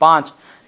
5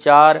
4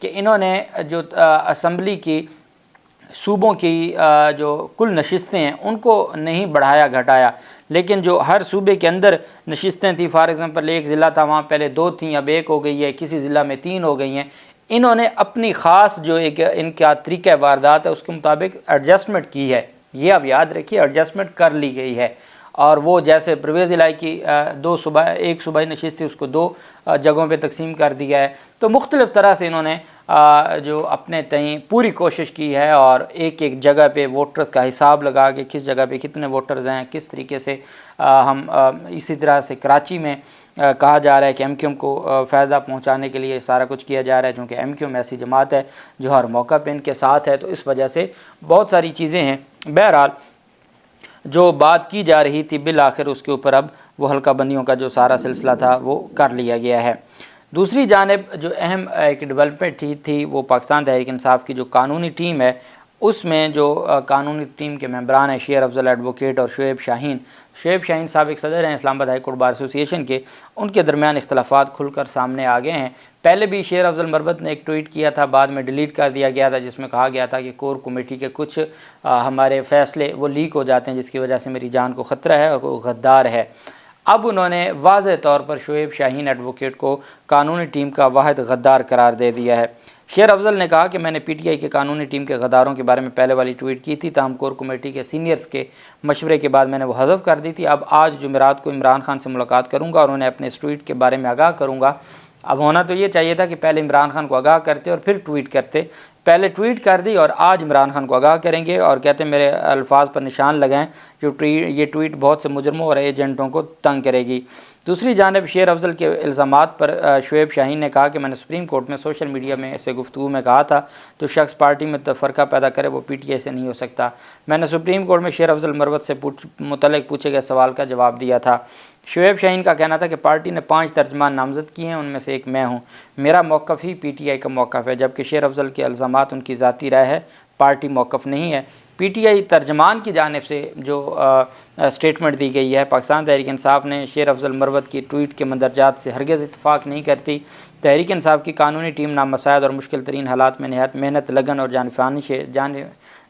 کہ انہوں نے جو اسمبلی کی صوبوں کی جو کل نشستیں ہیں ان کو نہیں بڑھایا گھٹایا، لیکن جو ہر صوبے کے اندر نشستیں تھیں، فار ایگزامپل ایک ضلع تھا وہاں پہلے 2 تھیں اب 1 ہو گئی ہے، کسی ضلع میں 3 ہو گئی ہیں، انہوں نے اپنی خاص جو ایک ان کا طریقہ واردات ہے اس کے مطابق ایڈجسٹمنٹ کی ہے، یہ اب یاد رکھیے ایڈجسٹمنٹ کر لی گئی ہے۔ اور وہ جیسے پرویز الہی کی 2 صوبہ ایک صوبائی نشست تھی اس کو 2 جگہوں پہ تقسیم کر دیا ہے، تو مختلف طرح سے انہوں نے جو اپنے تئیں پوری کوشش کی ہے اور ایک ایک جگہ پہ ووٹرز کا حساب لگا کے کس جگہ پہ کتنے ووٹرز ہیں، کس طریقے سے ہم اسی طرح سے کراچی میں کہا جا رہا ہے کہ ایم کیو ایم کو فائدہ پہنچانے کے لیے سارا کچھ کیا جا رہا ہے، چونکہ ایم کیو ایم ایسی جماعت ہے جو ہر موقع پہ ان کے ساتھ ہے، تو اس وجہ سے بہت ساری چیزیں ہیں۔ بہرحال جو بات کی جا رہی تھی بالآخر اس کے اوپر اب وہ حلقہ بندیوں کا جو سارا سلسلہ تھا وہ کر لیا گیا ہے۔ دوسری جانب جو اہم ایک ڈیولپمنٹ تھی وہ پاکستان تحریک انصاف کی جو قانونی ٹیم ہے، اس میں جو قانونی ٹیم کے ممبران ہیں شیر افضل ایڈوکیٹ اور شعیب شاہین سابق صدر ہیں اسلام آباد ہائی کورٹ بار ایسوسی ایشن کے، ان کے درمیان اختلافات کھل کر سامنے آ گئے ہیں۔ پہلے بھی شیر افضل مروت نے ایک ٹویٹ کیا تھا، بعد میں ڈیلیٹ کر دیا گیا تھا، جس میں کہا گیا تھا کہ کور کمیٹی کے کچھ ہمارے فیصلے وہ لیک ہو جاتے ہیں جس کی وجہ سے میری جان کو خطرہ ہے اور وہ غدار ہے۔ اب انہوں نے واضح طور پر شعیب شاہین ایڈوکیٹ کو قانونی ٹیم کا واحد غدار قرار دے دیا ہے۔ شیر افضل نے کہا کہ میں نے پی ٹی آئی کے قانونی ٹیم کے غداروں کے بارے میں پہلے والی ٹویٹ کی تھی، تاہم کور کمیٹی کے سینئرز کے مشورے کے بعد میں نے وہ حذف کر دی تھی۔ اب آج جمعرات کو عمران خان سے ملاقات کروں گا اور انہیں اپنے اس ٹویٹ کے بارے میں آگاہ کروں گا۔ اب ہونا تو یہ چاہیے تھا کہ پہلے عمران خان کو آگاہ کرتے اور پھر ٹویٹ کرتے، پہلے ٹویٹ کر دی اور آج عمران خان کو آگاہ کریں گے اور کہتے ہیں میرے الفاظ پر نشان لگائیں، یہ ٹویٹ بہت سے مجرموں اور ایجنٹوں کو تنگ کرے گی۔ دوسری جانب شیر افضل کے الزامات پر شعیب شاہین نے کہا کہ میں نے سپریم کورٹ میں سوشل میڈیا میں سے گفتگو میں کہا تھا تو شخص پارٹی میں تفرقہ پیدا کرے وہ پی ٹی آئی سے نہیں ہو سکتا۔ میں نے سپریم کورٹ میں شیر افضل مروت سے متعلق پوچھے گئے سوال کا جواب دیا تھا۔ شعیب شاہین کا کہنا تھا کہ پارٹی نے 5 ترجمان نامزد کیے ہیں، ان میں سے ایک میں ہوں، میرا موقف ہی پی ٹی آئی کا موقف ہے، جبکہ شیر افضل کے الزامات ان کی ذاتی رائے ہے، پارٹی موقف نہیں ہے۔ پی ٹی آئی ترجمان کی جانب سے جو سٹیٹمنٹ دی گئی ہے، پاکستان تحریک انصاف نے شیر افضل مروت کی ٹویٹ کے مندرجات سے ہرگز اتفاق نہیں کرتی۔ تحریک انصاف کی قانونی ٹیم نامساعد اور مشکل ترین حالات میں نہایت محنت، لگن اور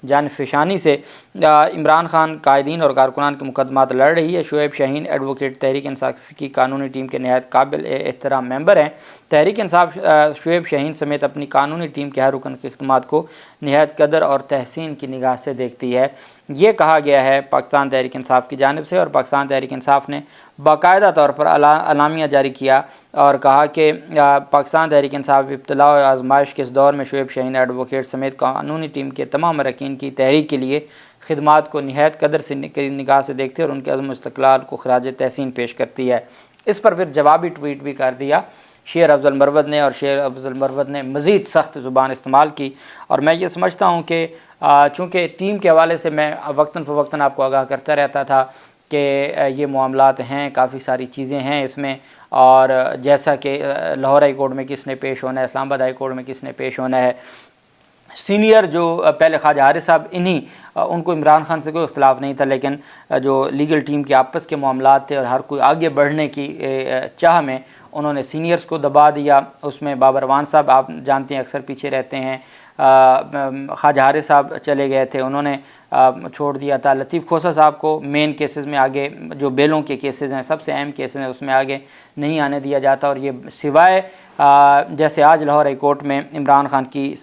جانفشانی سے عمران خان قائدین اور کارکنان کے مقدمات لڑ رہی ہے۔ شعیب شاہین ایڈوکیٹ تحریک انصاف کی قانونی ٹیم کے نہایت قابل احترام ممبر ہیں۔ تحریک انصاف شعیب شاہین سمیت اپنی قانونی ٹیم کے ہر رکن کے خدمات کو نہایت قدر اور تحسین کی نگاہ سے دیکھتی ہے، یہ کہا گیا ہے پاکستان تحریک انصاف کی جانب سے۔ اور پاکستان تحریک انصاف نے باقاعدہ طور پر اعلامیہ جاری کیا اور کہا کہ پاکستان تحریک انصاف ابتلا و آزمائش کے اس دور میں شعیب شاہین ایڈوکیٹ سمیت قانونی ٹیم کے تمام اراکین کی تحریک کے لیے خدمات کو نہایت قدر سے نگاہ سے دیکھتے اور ان کے عزم و استقلال کو خراج تحسین پیش کرتی ہے۔ اس پر پھر جوابی ٹویٹ بھی کر دیا شیر افضل مروت نے، اور شیر افضل مروت نے مزید سخت زبان استعمال کی۔ اور میں یہ سمجھتا ہوں کہ چونکہ ٹیم کے حوالے سے میں وقتاً فوقتاً آپ کو آگاہ کرتا رہتا تھا کہ یہ معاملات ہیں، کافی ساری چیزیں ہیں اس میں، اور جیسا کہ لاہور ہائی کورٹ میں کس نے پیش ہونا ہے، اسلام آباد ہائی کورٹ میں کس نے پیش ہونا ہے، سینئر جو پہلے خواجہ حارث صاحب ان کو عمران خان سے کوئی اختلاف نہیں تھا، لیکن جو لیگل ٹیم کے آپس کے معاملات تھے اور ہر کوئی آگے بڑھنے کی چاہ میں انہوں نے سینئرز کو دبا دیا۔ اس میں بابر وان صاحب آپ جانتے ہیں اکثر پیچھے رہتے ہیں، خواجہ حارث صاحب چلے گئے تھے، انہوں نے چھوڑ دیا تھا۔ لطیف کھوسہ صاحب کو مین کیسز میں آگے، جو بیلوں کے کیسز ہیں سب سے اہم کیسز ہیں، اس میں آگے نہیں آنے دیا جاتا۔ اور یہ سوائے جیسے آج لاہور ہائی کورٹ میں عمران خان کی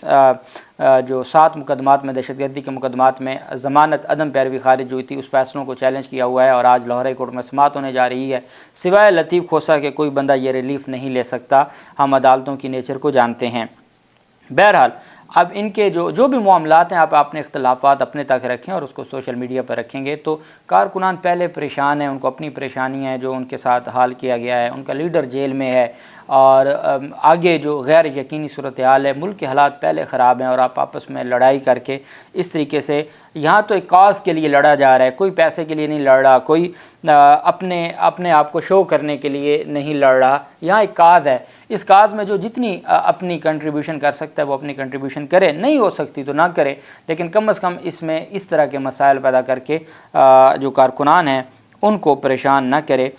جو 7 مقدمات میں دہشت گردی کے مقدمات میں ضمانت عدم پیروی خارج ہوئی تھی، اس فیصلوں کو چیلنج کیا ہوا ہے اور آج لاہور ہائی کورٹ میں سماعت ہونے جا رہی ہے۔ سوائے لطیف کھوسہ کے کوئی بندہ یہ ریلیف نہیں لے سکتا، ہم عدالتوں کی نیچر کو جانتے ہیں۔ بہرحال اب ان کے جو بھی معاملات ہیں، آپ اپنے اختلافات اپنے تک رکھیں اور اس کو سوشل میڈیا پر رکھیں گے تو کارکنان پہلے پریشان ہیں، ان کو اپنی پریشانیاں ہیں جو ان کے ساتھ حال کیا گیا ہے، ان کا لیڈر جیل میں ہے اور آگے جو غیر یقینی صورتحال ہے، ملک کے حالات پہلے خراب ہیں اور آپ آپس میں لڑائی کر کے اس طریقے سے، یہاں تو ایک کاز کے لیے لڑا جا رہا ہے، کوئی پیسے کے لیے نہیں لڑ رہا، کوئی اپنے آپ کو شو کرنے کے لیے نہیں لڑ رہا، یہاں ایک کاز ہے۔ اس کاز میں جو جتنی اپنی کنٹریبیوشن کر سکتا ہے وہ اپنی کنٹریبیوشن کرے، نہیں ہو سکتی تو نہ کرے، لیکن کم از کم اس میں اس طرح کے مسائل پیدا کر کے جو کارکنان ہیں ان کو پریشان نہ کرے۔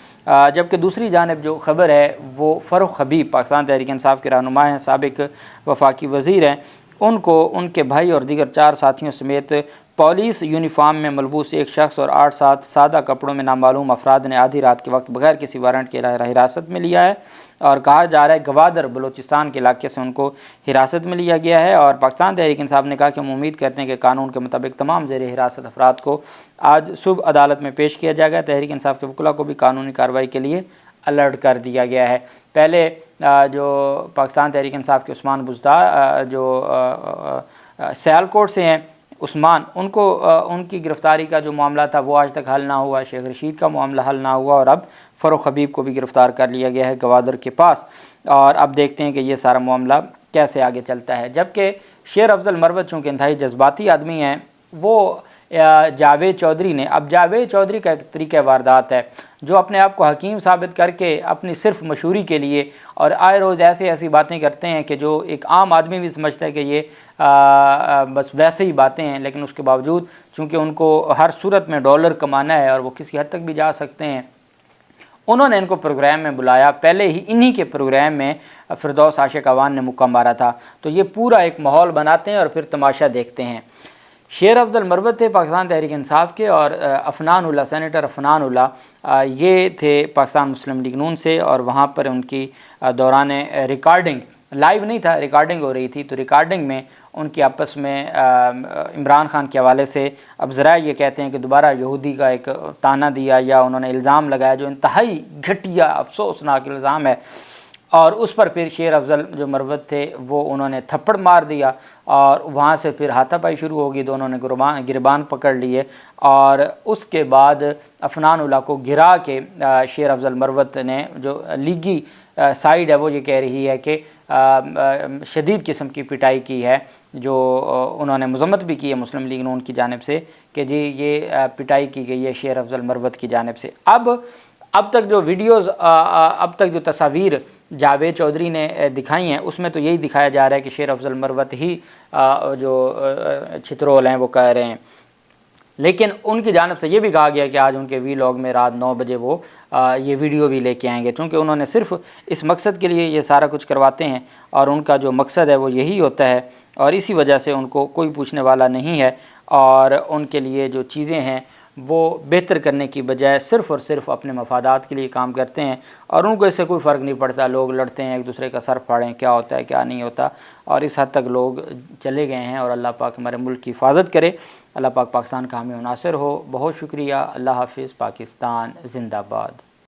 جبکہ دوسری جانب جو خبر ہے وہ فروخ حبیب پاکستان تحریک انصاف کے رہنما ہیں، سابق وفاقی وزیر ہیں، ان کو ان کے بھائی اور دیگر 4 ساتھیوں سمیت پولیس یونیفارم میں ملبوس ایک شخص اور 8 سادہ کپڑوں میں نامعلوم افراد نے آدھی رات کے وقت بغیر کسی وارنٹ کے حراست میں لیا ہے، اور کہا جا رہا ہے گوادر بلوچستان کے علاقے سے ان کو حراست میں لیا گیا ہے۔ اور پاکستان تحریک انصاف نے کہا کہ ہم امید کرتے ہیں کہ قانون کے مطابق تمام زیر حراست افراد کو آج صبح عدالت میں پیش کیا جائے گا۔ تحریک انصاف کے وکلاء کو بھی قانونی کارروائی کے لیے الرٹ کر دیا گیا ہے۔ پہلے جو پاکستان تحریک انصاف کے عثمان بزدار جو سیالکوٹ سے ہیں عثمان، ان کی گرفتاری کا جو معاملہ تھا وہ آج تک حل نہ ہوا، شیخ رشید کا معاملہ حل نہ ہوا، اور اب فروخ حبیب کو بھی گرفتار کر لیا گیا ہے گوادر کے پاس، اور اب دیکھتے ہیں کہ یہ سارا معاملہ کیسے آگے چلتا ہے۔ جبکہ شیر افضل مروت چونکہ انتہائی جذباتی آدمی ہیں، وہ جاوید چودھری نے، اب جاوید چودھری کا ایک طریقہ واردات ہے جو اپنے آپ کو حکیم ثابت کر کے اپنی صرف مشہوری کے لیے اور آئے روز ایسی باتیں کرتے ہیں کہ جو ایک عام آدمی بھی سمجھتا ہے کہ یہ بس ویسے ہی باتیں ہیں، لیکن اس کے باوجود چونکہ ان کو ہر صورت میں ڈالر کمانا ہے اور وہ کسی حد تک بھی جا سکتے ہیں، انہوں نے ان کو پروگرام میں بلایا۔ پہلے ہی انہی کے پروگرام میں فردوس عاشق اعوان نے مکہ مارا تھا، تو یہ پورا ایک ماحول بناتے ہیں اور پھر تماشا دیکھتے ہیں۔ شیر افضل مروت تھے پاکستان تحریک انصاف کے، اور عفنان اللہ، سینیٹر عفنان اللہ، یہ تھے پاکستان مسلم لیگ نون سے، اور وہاں پر ان کی دوران ریکارڈنگ، لائیو نہیں تھا، ریکارڈنگ ہو رہی تھی، تو ریکارڈنگ میں ان کی آپس میں عمران خان کے حوالے سے اب ذرائع یہ کہتے ہیں کہ دوبارہ یہودی کا ایک طعنہ دیا یا انہوں نے الزام لگایا جو انتہائی گھٹیا افسوسناک الزام ہے، اور اس پر پھر شیر افضل جو مروت تھے وہ انہوں نے تھپڑ مار دیا، اور وہاں سے پھر ہاتھا پائی شروع ہوگی، دونوں نے گریبان پکڑ لیے، اور اس کے بعد عفنان اللہ کو گرا کے شیر افضل مروت نے، جو لیگی سائیڈ ہے وہ یہ کہہ رہی ہے کہ شدید قسم کی پٹائی کی ہے، جو انہوں نے مذمت بھی کی ہے مسلم لیگ نون کی جانب سے کہ جی یہ پٹائی کی گئی ہے شیر افضل مروت کی جانب سے۔ اب تک جو ویڈیوز، اب تک جو تصاویر جاوید چودھری نے دکھائی ہیں اس میں تو یہی دکھایا جا رہا ہے کہ شیر افضل مروت ہی جو چھترول ہیں وہ کہہ رہے ہیں، لیکن ان کی جانب سے یہ بھی کہا گیا کہ آج ان کے وی لاگ میں رات 9 بجے وہ یہ ویڈیو بھی لے کے آئیں گے، چونکہ انہوں نے صرف اس مقصد کے لیے یہ سارا کچھ کرواتے ہیں، اور ان کا جو مقصد ہے وہ یہی ہوتا ہے، اور اسی وجہ سے ان کو کوئی پوچھنے والا نہیں ہے، اور ان کے لیے جو چیزیں ہیں وہ بہتر کرنے کی بجائے صرف اور صرف اپنے مفادات کے لیے کام کرتے ہیں، اور ان کو اس سے کوئی فرق نہیں پڑتا، لوگ لڑتے ہیں ایک دوسرے کا سر پھاڑیں، کیا ہوتا ہے کیا نہیں ہوتا، اور اس حد تک لوگ چلے گئے ہیں، اور اللہ پاک ہمارے ملک کی حفاظت کرے، اللہ پاک پاکستان کا حامی و ناصر ہو۔ بہت شکریہ، اللہ حافظ، پاکستان زندہ باد۔